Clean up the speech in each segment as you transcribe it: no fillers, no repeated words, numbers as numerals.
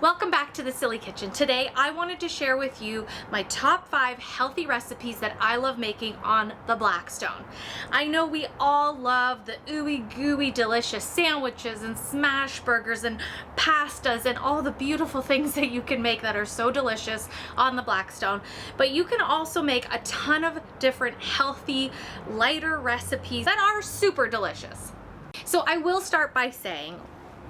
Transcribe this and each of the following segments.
Welcome back to the Silly Kitchen. Today I wanted to share with you my top 5 healthy recipes that I love making on the Blackstone. I know we all love the ooey gooey delicious sandwiches and smash burgers and pastas and all the beautiful things that you can make that are so delicious on the Blackstone, but you can also make a ton of different healthy, lighter recipes that are super delicious. So I will start by saying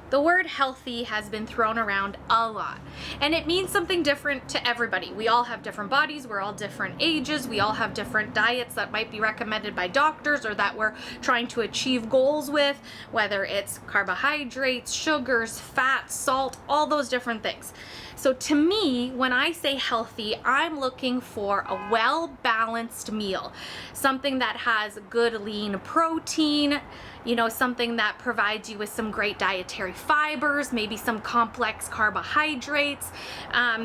the word healthy has been thrown around a lot, and it means something different to everybody. We all have different bodies, we're all different ages, we all have different diets that might be recommended by doctors or that we're trying to achieve goals with, whether it's carbohydrates, sugars, fat, salt, all those different things. So to me, when I say healthy, I'm looking for a well-balanced meal, something that has good lean protein, something that provides you with some great dietary fibers, maybe some complex carbohydrates.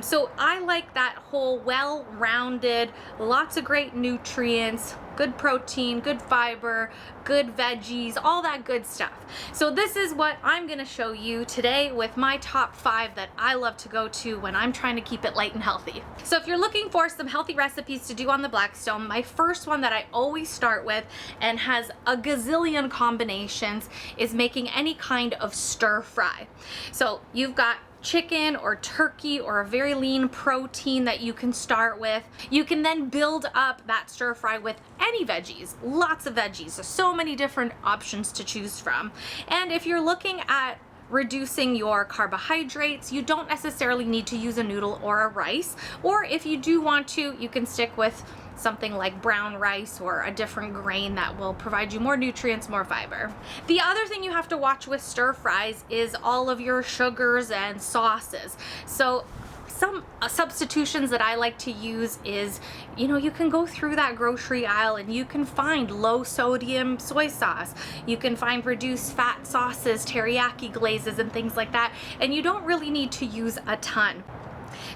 So I like that whole well-rounded, lots of great nutrients, good protein, good fiber, good veggies, all that good stuff. So this is what I'm gonna show you today with my top 5 that I love to go to when I'm trying to keep it light and healthy. So if you're looking for some healthy recipes to do on the Blackstone, my first one that I always start with and has a gazillion combinations is making any kind of stir fry. So you've got chicken or turkey or a very lean protein that you can start with. You can then build up that stir fry with any veggies, lots of veggies. There's so many different options to choose from. And if you're looking at reducing your carbohydrates, you don't necessarily need to use a noodle or a rice, or if you do want to, you can stick with something like brown rice or a different grain that will provide you more nutrients, more fiber. The other thing you have to watch with stir fries is all of your sugars and sauces. So some substitutions that I like to use is, you can go through that grocery aisle and you can find low sodium soy sauce. You can find reduced fat sauces, teriyaki glazes, and things like that. And you don't really need to use a ton.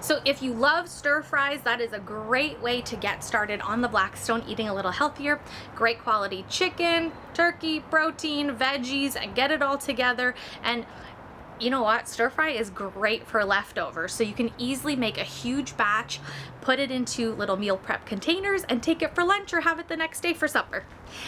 So if you love stir fries, that is a great way to get started on the Blackstone eating a little healthier. Great quality chicken, turkey, protein, veggies, and get it all together. And you know what? Stir fry is great for leftovers. So you can easily make a huge batch, put it into little meal prep containers, and take it for lunch or have it the next day for supper.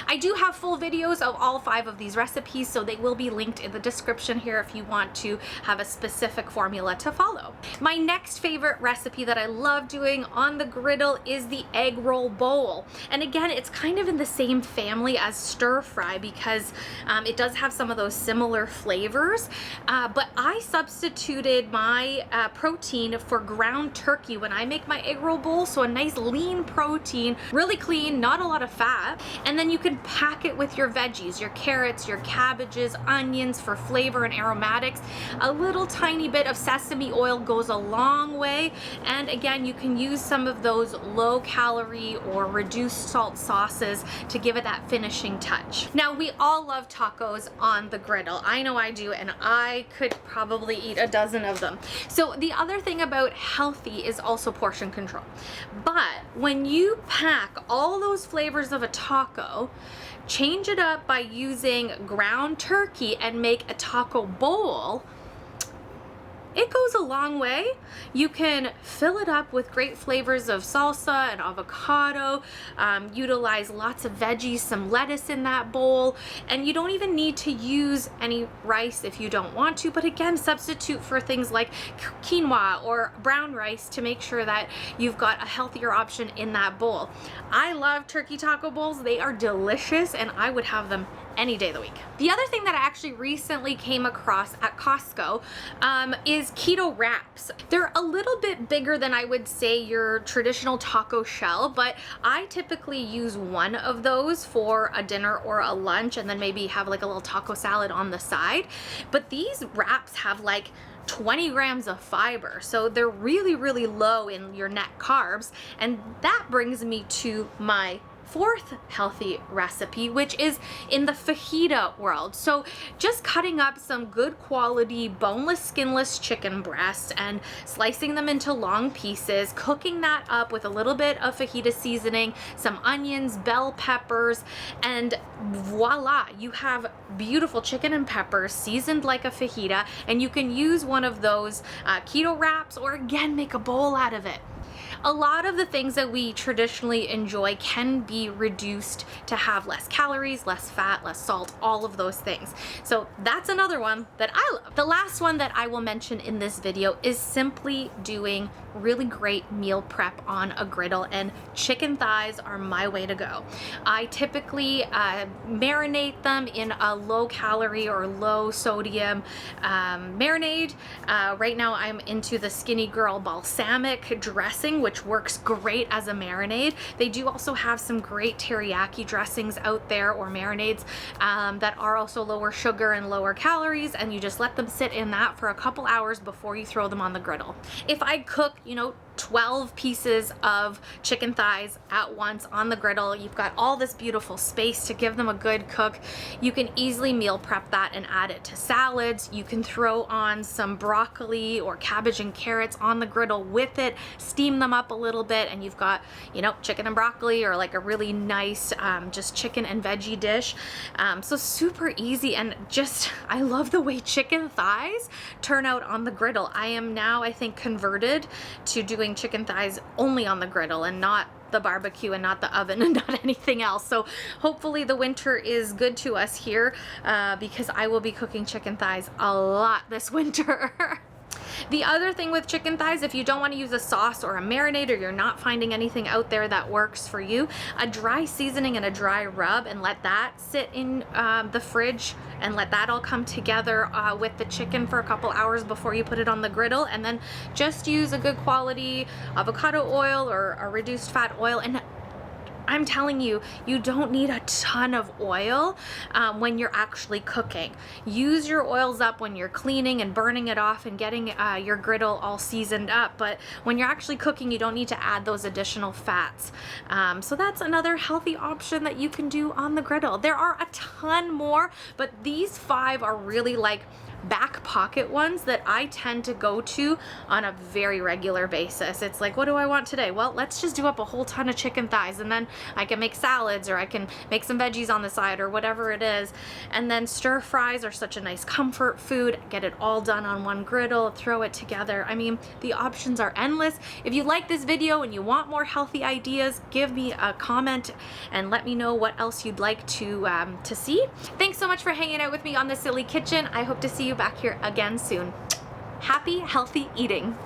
I do have full videos of all 5 of these recipes, so they will be linked in the description here if you want to have a specific formula to follow. My next favorite recipe that I love doing on the griddle is the egg roll bowl. And again, it's kind of in the same family as stir fry because it does have some of those similar flavors, but I substituted my protein for ground turkey when I make my egg roll bowl, so a nice lean protein, really clean, not a lot of fat, and then you can pack it with your veggies, your carrots, your cabbages, onions for flavor and aromatics. A little tiny bit of sesame oil goes a long way, and again, you can use some of those low calorie or reduced salt sauces to give it that finishing touch. Now, we all love tacos on the griddle. I know I do, and I could probably eat a dozen of them. So the other thing about healthy is also portion control. But when you pack all those flavors of a taco, change it up by using ground turkey and make a taco bowl, it goes a long way. You can fill it up with great flavors of salsa and avocado, utilize lots of veggies, some lettuce in that bowl, and you don't even need to use any rice if you don't want to, but again, substitute for things like quinoa or brown rice to make sure that you've got a healthier option in that bowl. I love turkey taco bowls. They are delicious, and I would have them any day of the week. The other thing that I actually recently came across at Costco is keto wraps. They're a little bit bigger than I would say your traditional taco shell, but I typically use one of those for a dinner or a lunch, and then maybe have like a little taco salad on the side. But these wraps have like 20 grams of fiber, so they're really, really low in your net carbs, and that brings me to my fourth healthy recipe, which is in the fajita world. So just cutting up some good quality boneless, skinless chicken breasts and slicing them into long pieces, cooking that up with a little bit of fajita seasoning, some onions, bell peppers, and voila, you have beautiful chicken and peppers seasoned like a fajita, and you can use one of those keto wraps, or again, make a bowl out of it. A lot of the things that we traditionally enjoy can be reduced to have less calories, less fat, less salt, all of those things. So that's another one that I love. The last one that I will mention in this video is simply doing really great meal prep on a griddle, and chicken thighs are my way to go. I typically marinate them in a low calorie or low sodium marinade. Right now I'm into the Skinny Girl balsamic dressing, which works great as a marinade. They do also have some great teriyaki dressings out there, or marinades that are also lower sugar and lower calories, and you just let them sit in that for a couple hours before you throw them on the griddle. If I cook, 12 pieces of chicken thighs at once on the griddle, you've got all this beautiful space to give them a good cook. You can easily meal prep that and add it to salads. You can throw on some broccoli or cabbage and carrots on the griddle with it, steam them up a little bit, and you've got, chicken and broccoli, or like a really nice just chicken and veggie dish. So super easy, and just, I love the way chicken thighs turn out on the griddle. I am now, I think, converted to doing chicken thighs only on the griddle and not the barbecue and not the oven and not anything else. So hopefully the winter is good to us here, because I will be cooking chicken thighs a lot this winter. The other thing with chicken thighs, if you don't want to use a sauce or a marinade, or you're not finding anything out there that works for you, a dry seasoning and a dry rub, and let that sit in the fridge and let that all come together with the chicken for a couple hours before you put it on the griddle, and then just use a good quality avocado oil or a reduced fat oil. And I'm telling you, you don't need a ton of oil when you're actually cooking. Use your oils up when you're cleaning and burning it off and getting your griddle all seasoned up. But when you're actually cooking, you don't need to add those additional fats. So that's another healthy option that you can do on the griddle. There are a ton more, but these 5 are really like back pocket ones that I tend to go to on a very regular basis. It's like, what do I want today? Well, let's just do up a whole ton of chicken thighs, and then I can make salads, or I can make some veggies on the side, or whatever it is. And then stir fries are such a nice comfort food. Get it all done on one griddle, throw it together. I mean, the options are endless. If you like this video and you want more healthy ideas, give me a comment and let me know what else you'd like to see. Thanks so much for hanging out with me on The Silly Kitchen. I hope to see you back here again soon. Happy, healthy eating.